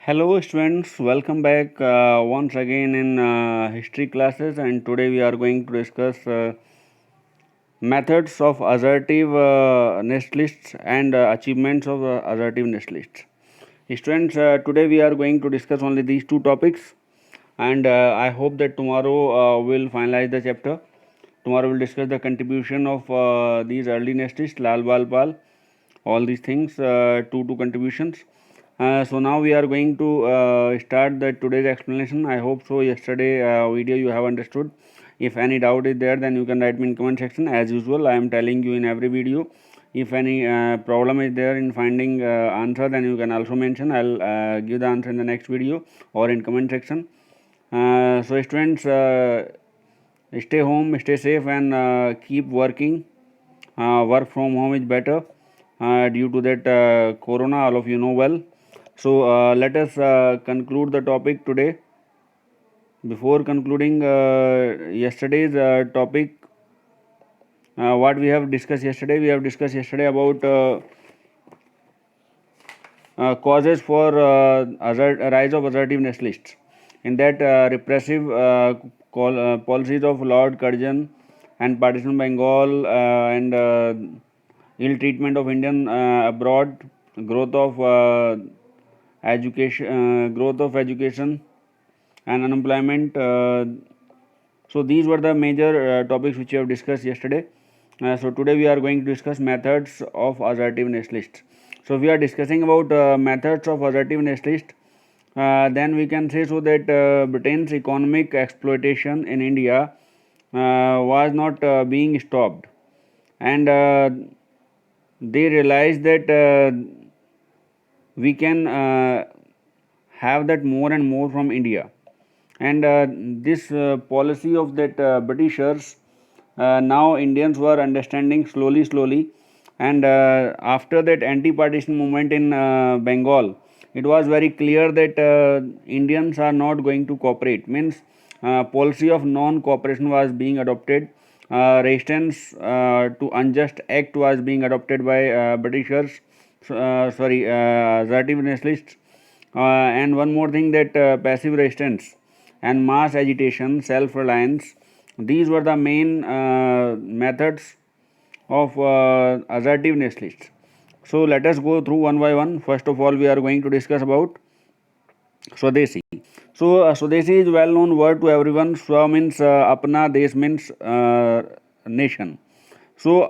Hello students, welcome back once again in history classes, and today we are going to discuss methods of assertive nest lists and achievements of assertive nest lists. Students, today we are going to discuss only these two topics, and I hope that tomorrow we'll finalize the chapter. Tomorrow we'll discuss the contribution of these early nest lists, Lal Bal Pal, all these things, two contributions. So now we are going to start the today's explanation. I hope so yesterday video you have understood. If any doubt is there, then you can write me in comment section. As usual, I am telling you in every video. If any problem is there in finding answer, then you can also mention. I'll give the answer in the next video or in comment section. So students, stay home, stay safe, and keep working. Work from home is better due to that corona, all of you know well. So let us conclude the topic today. Before concluding yesterday's topic, what we have discussed yesterday, about causes for rise of assertive nest lists. In that, repressive policies of Lord Curzon and partition Bengal and ill treatment of Indian abroad, growth of education and unemployment. So these were the major topics which we have discussed yesterday. So today we are going to discuss methods of assertive nest lists. So we are discussing about methods of assertive nest list. Then we can say so that Britain's economic exploitation in India was not being stopped, and they realized that we can have that more and more from India, and this policy of that Britishers, now Indians were understanding slowly, and after that anti-partition movement in Bengal, it was very clear that Indians are not going to cooperate. Means policy of non-cooperation was being adopted. Resistance to unjust act was being adopted by Britishers. Assertive nationalists. And one more thing, that passive resistance and mass agitation, self-reliance, these were the main methods of assertive nationalists. So let us go through one by one. First of all, we are going to discuss about Swadeshi. So Swadeshi is well known word to everyone. Swa means apna, desh means nation. So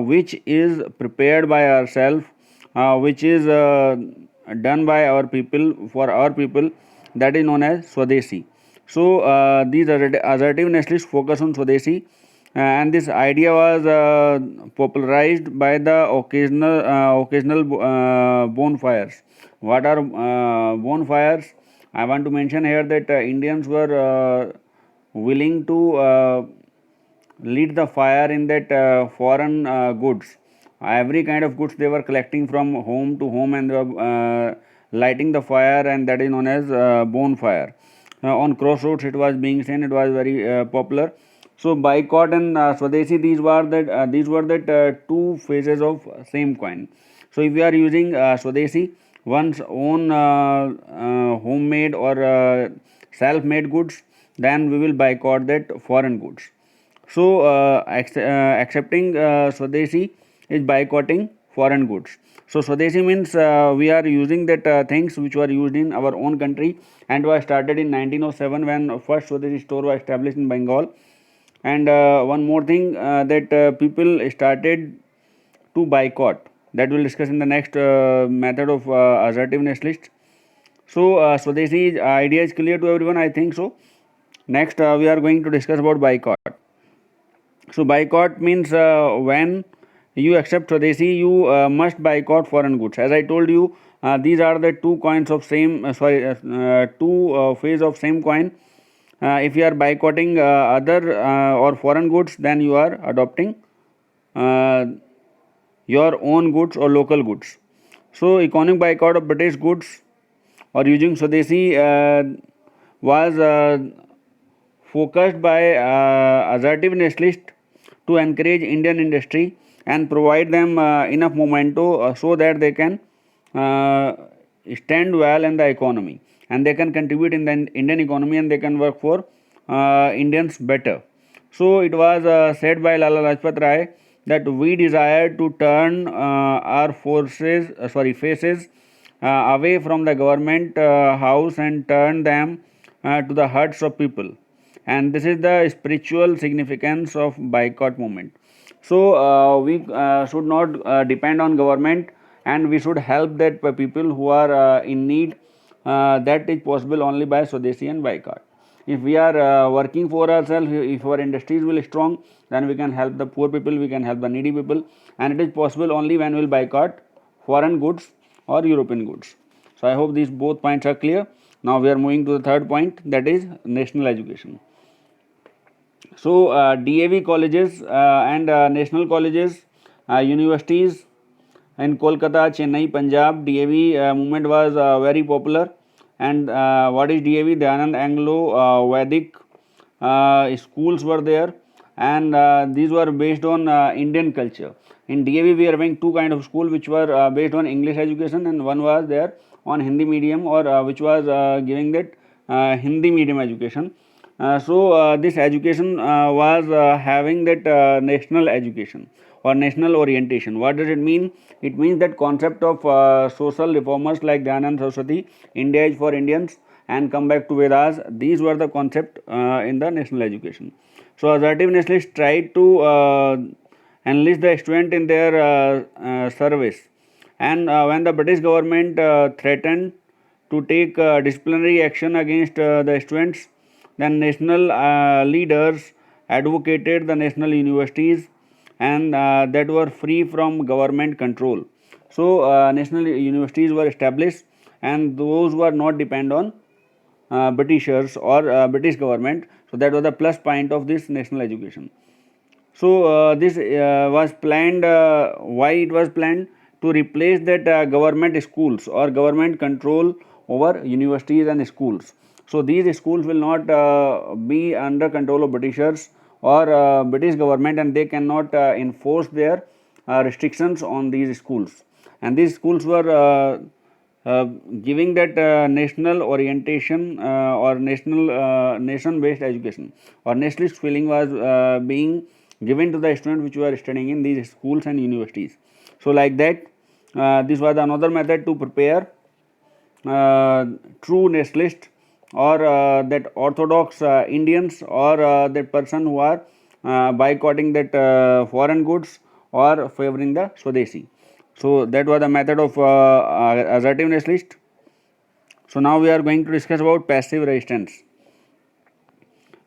which is prepared by ourselves, which is done by our people for our people, that is known as Swadeshi. So these assertive nationalists focus on Swadeshi, and this idea was popularized by the occasional bonfires. What are bonfires? I want to mention here that Indians were willing to lead the fire in that foreign goods. Every kind of goods they were collecting from home to home, and they were lighting the fire, and that is known as bonfire. On crossroads it was being seen, it was very popular. So boycott and Swadeshi, these were that two phases of same coin. So if we are using Swadeshi, one's own homemade or self-made goods, then we will boycott that foreign goods. So accepting Swadeshi is boycotting foreign goods. So Swadeshi means we are using that things which were used in our own country, and was started in 1907 when first Swadeshi store was established in Bengal. And one more thing, that people started to boycott, that we'll discuss in the next method of assertive nationalist. So Swadeshi idea is clear to everyone, I think so. Next we are going to discuss about boycott. So boycott means when you accept Swadeshi, you must boycott foreign goods. As I told you, these are the two coins of same two face of same coin. If you are boycotting other or foreign goods, then you are adopting uh, your own goods or local goods. So economic boycott of British goods or using Swadeshi was focused by assertive nationalists to encourage Indian industry and provide them enough memento so that they can uh, stand well in the economy, and they can contribute in the Indian economy, and they can work for Indians better. So it was said by Lala Lajpat Rai that we desire to turn our faces away from the government house and turn them to the hearts of people. And this is the spiritual significance of boycott movement. So we should not depend on government, and we should help that people who are in need. That is possible only by Swadeshi and boycott. If we are working for ourselves, if our industries will strong, then we can help the poor people, we can help the needy people, and it is possible only when we will boycott foreign goods or European goods. So I hope these both points are clear. Now we are moving to the third point, that is national education. So DAV colleges and national colleges, universities in Kolkata, Chennai, Punjab, DAV movement was very popular. And what is DAV? Dayanand Anglo Vedic schools were there, and these were based on Indian culture. In DAV we are having two kind of school which were based on English education, and one was there on Hindi medium, or which was giving that Hindi medium education. So this education was having that national education or national orientation. What does it mean? It means that concept of social reformers like Dayanand Saraswati, India is for Indians, and come back to Vedas. These were the concept in the national education. So assertive nationalists tried to enlist the student in their service, and when the British government threatened to take disciplinary action against the students, then national leaders advocated the national universities, and that were free from government control. So national universities were established, and those were not depend on Britishers or British government. So that was the plus point of this national education. So this was planned. Why it was planned? To replace that government schools or government control over universities and schools. So these schools will not be under control of Britishers or British government, and they cannot enforce their restrictions on these schools. And these schools were giving that national orientation or nation-based education, or nationalist feeling was being given to the students which were studying in these schools and universities. So like that, this was another method to prepare true nationalist or that orthodox Indians, or that person who are boycotting that foreign goods or favoring the Swadeshi. So that was the method of assertive nationalist. So now we are going to discuss about passive resistance.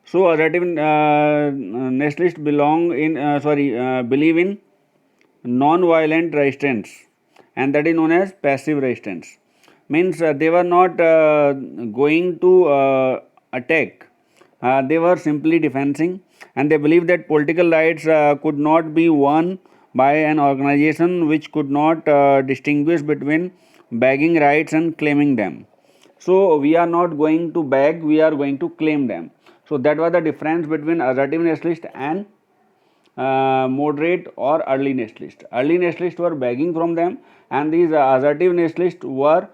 So assertive nationalists believe in non-violent resistance, and that is known as passive resistance. Means they were not going to attack, they were simply defending, and they believe that political rights could not be won by an organization which could not distinguish between begging rights and claiming them. So we are not going to beg, we are going to claim them. So that was the difference between assertive nationalist and moderate or early nationalists. Early nationalists were begging from them, and these assertive nationalists were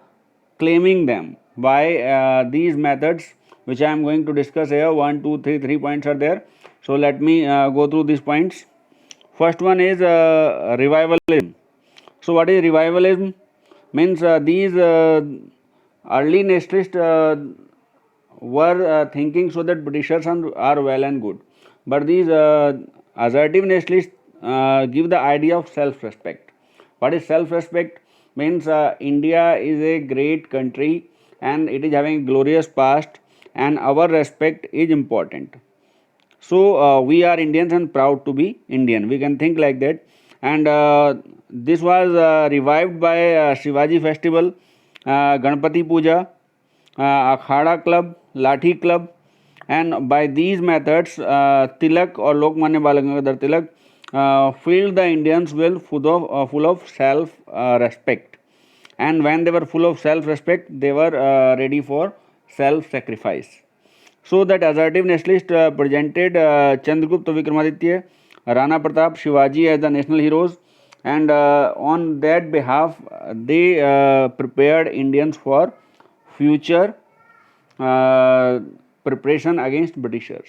claiming them by these methods which I am going to discuss here. 1, 2, 3, 3 points are there. So let me go through these points. First one is revivalism. So what is revivalism? Means these early nationalists were thinking so that Britishers are well and good, but these assertive nationalists give the idea of self-respect. What is self-respect? Means India is a great country, and it is having a glorious past, and our respect is important. So we are Indians and proud to be Indian. We can think like that. And this was revived by Shivaji festival, Ganpati Puja, Akhada club, Lathi club, and by these methods, Tilak or Lokmanya Bal Tilak filled the Indians full of self respect. And when they were full of self respect, they were ready for self sacrifice. So that assertive nationalist presented Chandragupta Vikramaditya, Rana Pratap, Shivaji as the national heroes, and on that behalf they prepared Indians for future preparation against Britishers.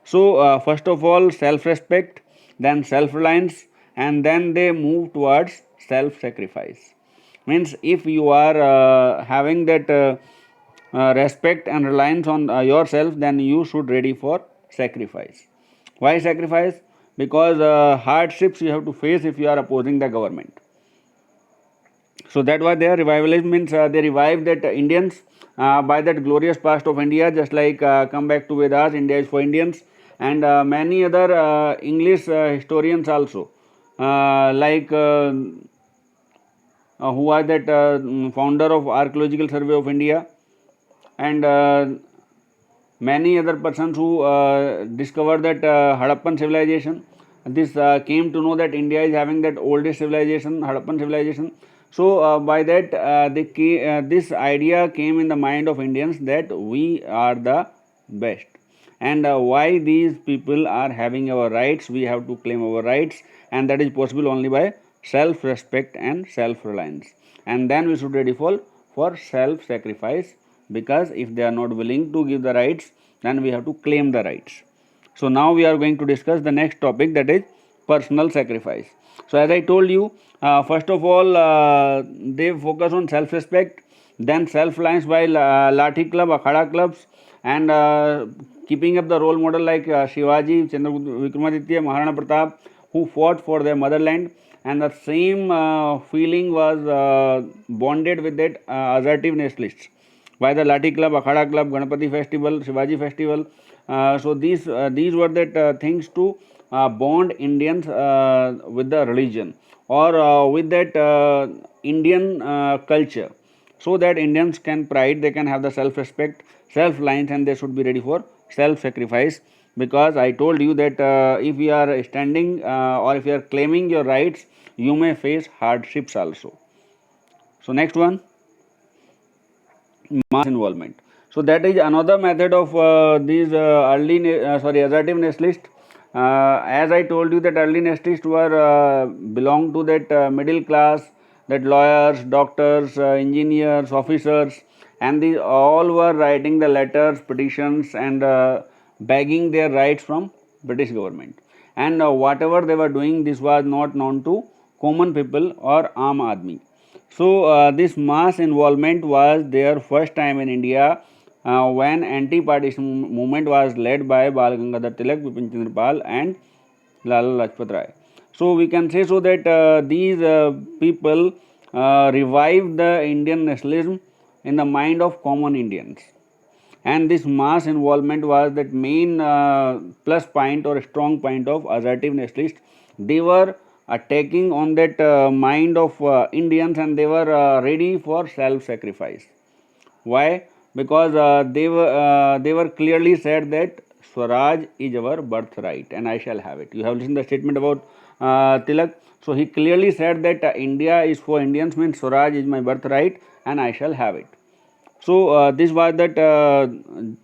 So first of all self-respect, then self-reliance, and then they move towards self-sacrifice. Means if you are having that respect and reliance on yourself, then you should ready for sacrifice. Why sacrifice? Because hardships you have to face if you are opposing the government. So that was their revivalism, means they revived that Indians by that glorious past of India, just like come back to Vedas, India is for Indians, and many other English historians also, like who was that founder of Archaeological Survey of India, and many other persons who discovered that Harappan civilization. This came to know that India is having that oldest civilization, Harappan civilization. So by that this idea came in the mind of Indians that we are the best, and why these people are having our rights, we have to claim our rights, and that is possible only by self-respect and self-reliance. And then we should ready for self-sacrifice, because if they are not willing to give the rights, then we have to claim the rights. So now we are going to discuss the next topic, that is personal sacrifice. So as I told you, first of all they focus on self-respect, then self-reliance by Lathi Club, Akhada clubs, and keeping up the role model like Shivaji, Chandragupta Vikramaditya, Maharana Pratap, who fought for their motherland, and the same feeling was bonded with that assertive nationalists by the Lathi Club, Akhada Club, Ganpati Festival, Shivaji Festival. So these were that things to bond Indians with the religion, or with that Indian culture, so that Indians can pride, they can have the self-respect, self-reliance, and they should be ready for self-sacrifice. Because I told you that if you are standing or if you are claiming your rights, you may face hardships also. So next one, mass involvement. So that is another method of these assertive nationalists. As I told you that early nationalists were belong to that middle class, that lawyers, doctors, engineers, officers, and these all were writing the letters, petitions, and begging their rights from British government. And whatever they were doing, this was not known to common people or Aam Aadmi. So this mass involvement was there first time in India when anti-partition movement was led by Bal Gangadhar Tilak, Bipin Chandra Pal, and Lala Lajpat Rai. So we can say so that these people revived the Indian nationalism in the mind of common Indians, and this mass involvement was that main plus point or strong point of assertive nationalists. They were attacking on that mind of Indians, and they were ready for self-sacrifice. Why? Because they were clearly said that Swaraj is our birthright and I shall have it. You have listened the statement about Tilak. So he clearly said that India is for Indians, means Swaraj is my birthright and I shall have it. So this was that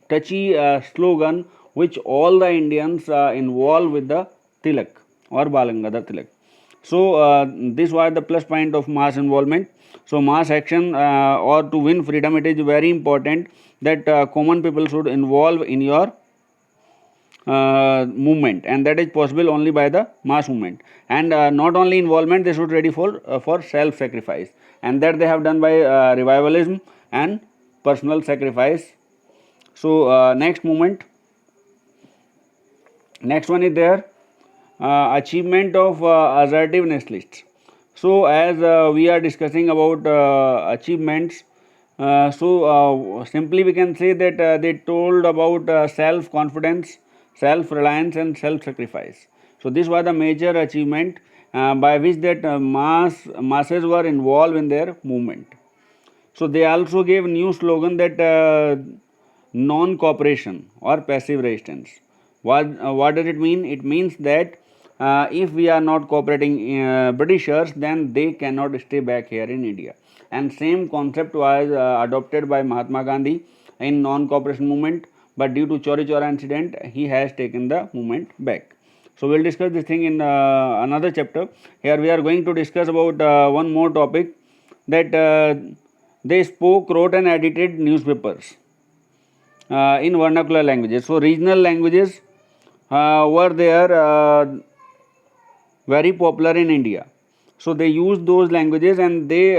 touchy slogan which all the Indians involved with the Tilak or Bal Gangadhar Tilak. So this was the plus point of mass involvement. So mass action or to win freedom, it is very important that common people should involve in your movement, and that is possible only by the mass movement. And not only involvement, they should ready for self sacrifice, and that they have done by revivalism and personal sacrifice. So next movement, next one is there achievement of assertive nationalists. So as we are discussing about achievements, simply we can say that they told about self confidence, self reliance, and self sacrifice. So this was the major achievement by which that masses were involved in their movement. So they also gave new slogan that non-cooperation or passive resistance. What does it mean? It means that if we are not cooperating Britishers, then they cannot stay back here in India. And same concept was adopted by Mahatma Gandhi in non-cooperation movement, but due to Chauri Chaura incident, he has taken the movement back. So we'll discuss this thing in another chapter. Here we are going to discuss about one more topic, that they spoke, wrote and edited newspapers in vernacular languages. So regional languages were there very popular in India. So they used those languages and they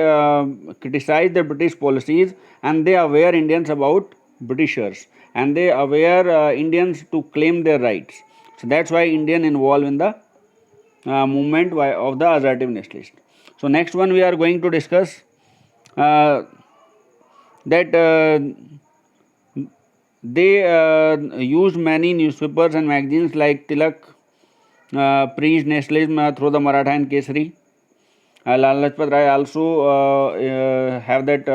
criticized the British policies, and they aware Indians about Britishers, and they aware Indians to claim their rights. So that's why Indian involved in the movement of the assertive nationalist. So next one we are going to discuss that they used many newspapers and magazines like Tilak preached nationalism through the Maratha and Kesari. Lal Lajpat Rai also have that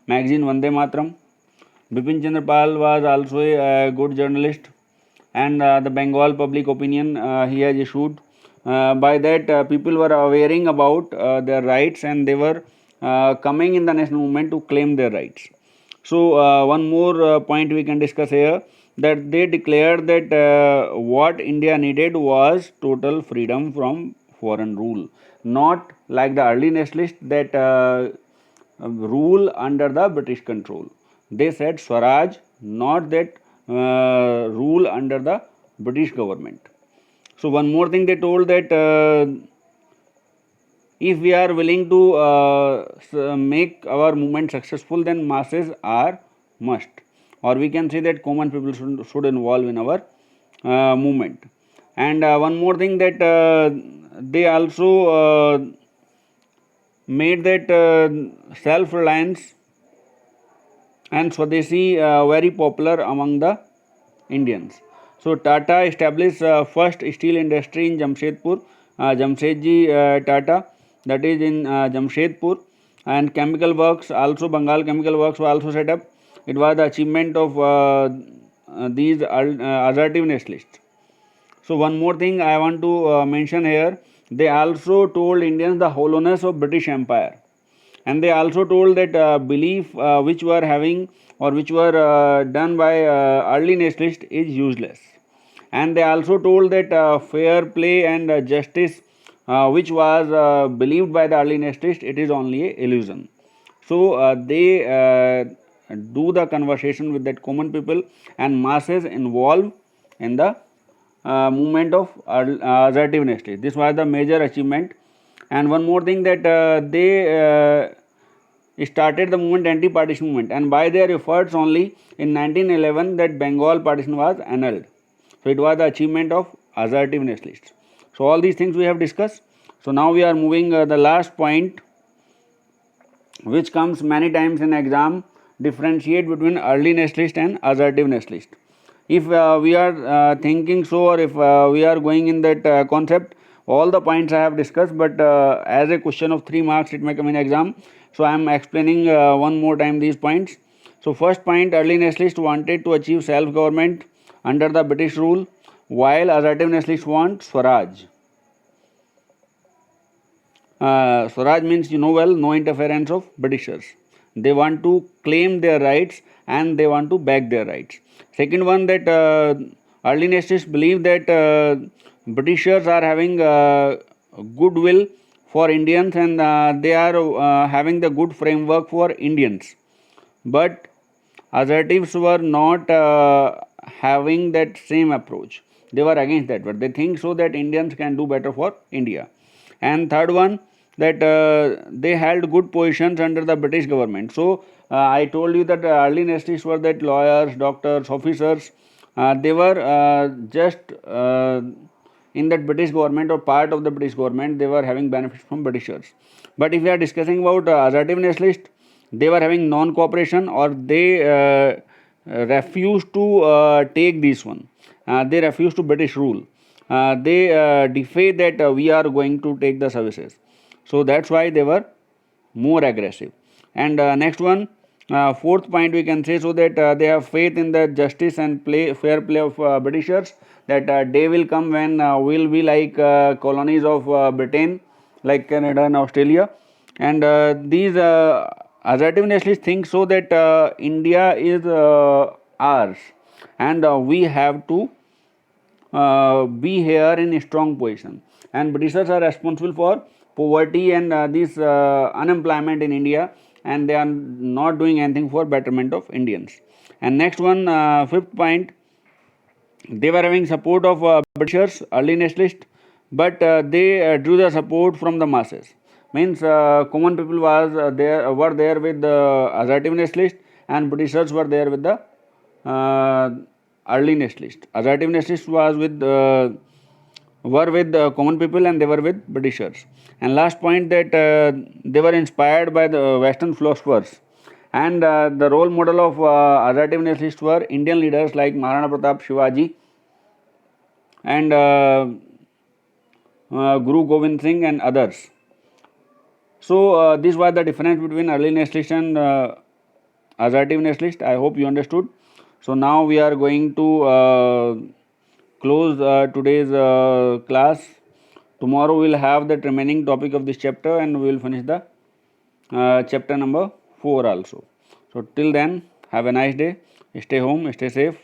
magazine Vande Matram. Bipin Chandra Pal was also a good journalist, and the Bengal Public Opinion he has issued. By that people were awareing about their rights, and they were coming in the national movement to claim their rights. So one more point we can discuss here, that they declared that what India needed was total freedom from foreign rule, not like the early nationalists that rule under the British control. They said Swaraj, not that rule under the British government. So one more thing they told, that if we are willing to make our movement successful, then masses are must, or we can say that common people should involve in our movement. And one more thing, that they also made that self-reliance and Swadeshi very popular among the Indians. So Tata established first steel industry in Jamshedpur, Jamshedji Tata, that is in Jamshedpur, and chemical works also, Bengal chemical works were also set up. It was the achievement of these assertive nationalists. So one more thing I want to mention here, they also told Indians the hollowness of British Empire, and they also told that belief which were having, or which were done by early nationalists is useless. And they also told that fair play and justice which was believed by the early nationalists, it is only a illusion. So they do the conversation with that common people, and masses involved in the movement of assertive nationalists. This was the major achievement. And one more thing, that they started the movement, anti-partition movement, and by their efforts only in 1911 that Bengal partition was annulled. So it was the achievement of assertive nationalists. So all these things we have discussed. So now we are moving the last point, which comes many times in exam, differentiate between early nationalist and assertive nationalist. If we are thinking so, or if we are going in that concept, all the points I have discussed, but as a question of 3 marks it may come in exam, so I am explaining one more time these points. So first point, early nationalists wanted to achieve self-government under the British rule, while assertive nationalists want Swaraj. Swaraj means, you know well, no interference of Britishers. They want to claim their rights, and they want to back their rights. Second one, that early nationalists believe that Britishers are having goodwill for Indians, and they are having the good framework for Indians. But assertives were not having that same approach. They were against that, but they think so that Indians can do better for India. And third one, that they held good positions under the British government. So I told you that early nationalists were that lawyers, doctors, officers, they were just in that British government, or part of the British government, they were having benefits from Britishers. But if we are discussing about assertive nationalists, they were having non-cooperation, or they refused to take this one. They refused to British rule. They defy that we are going to take the services. So that's why they were more aggressive. And next one, fourth point we can say, so that they have faith in the justice and fair play of Britishers, that day will come when we'll be like colonies of Britain, like Canada and Australia. And these assertive nationalists think so that India is ours, and we have to be here in a strong position. And Britishers are responsible for poverty and this unemployment in India, and they are not doing anything for betterment of Indians. And next one, fifth point, they were having support of Britishers, early nationalists, but they drew the support from the masses. Means common people was were there with the assertive nationalists, and Britishers were there with the early nationalists. Assertive nationalists was with were with common people, and they were with Britishers. And last point, that they were inspired by the Western philosophers, and the role model of assertive nationalists were Indian leaders like Maharana Pratap, Shivaji, and Guru Gobind Singh and others. So this was the difference between early nationalist and assertive nationalist. I hope you understood. So now we are going to close today's class. Tomorrow we will have the remaining topic of this chapter, and we will finish the chapter number 4 also. So till then, have a nice day. Stay home, stay safe.